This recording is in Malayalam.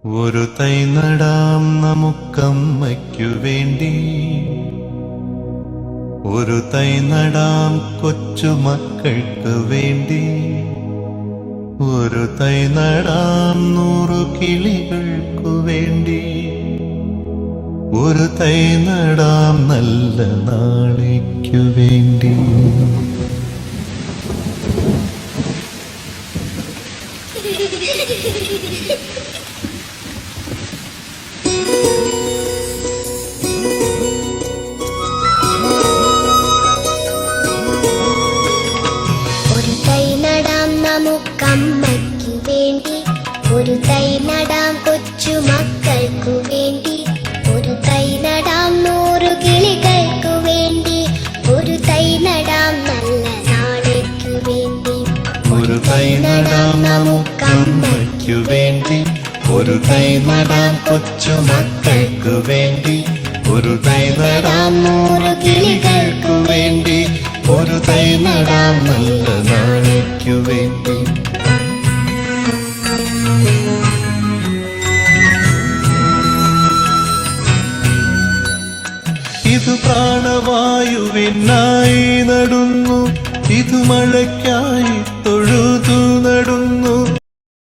ഒരു തൈ നടാം നമുക്കമ്മയ്ക്കു വേണ്ടി, ഒരു തൈ നടാം കൊച്ചുമക്കൾക്ക് വേണ്ടി, ഒരു തൈ നടാം 100 കിളികൾക്കു വേണ്ടി, ഒരു തൈ നടാം നല്ല നാളേക്കു വേണ്ടി. ഒരു തൈ നടാം നമുക്കമ്മയ്ക്കു വേണ്ടി, ഒരു തൈ നടാം കൊച്ചുമക്കൾക്കു വേണ്ടി, ഒരു തൈ നടാം 100 കിളികൾക്കു വേണ്ടി, ഒരു തൈ നടാം നല്ല നാളേക്കു വേണ്ടി. ഒരു തൈ നടാം നമുക്കമ്മയ്ക്കു വേണ്ടി, ഒരു തൈ നടാം കൊച്ചുമക്കൾക്കു വേണ്ടി, ഒരു തൈ നടാം 100 കിളികൾക്കു വേണ്ടി, ഒരു തൈ നടാം നല്ല നാളേക്കു വേണ്ടി. ഇത് പ്രാണവായുവിനായി നടുന്നു, ഇത് മഴയ്ക്കായി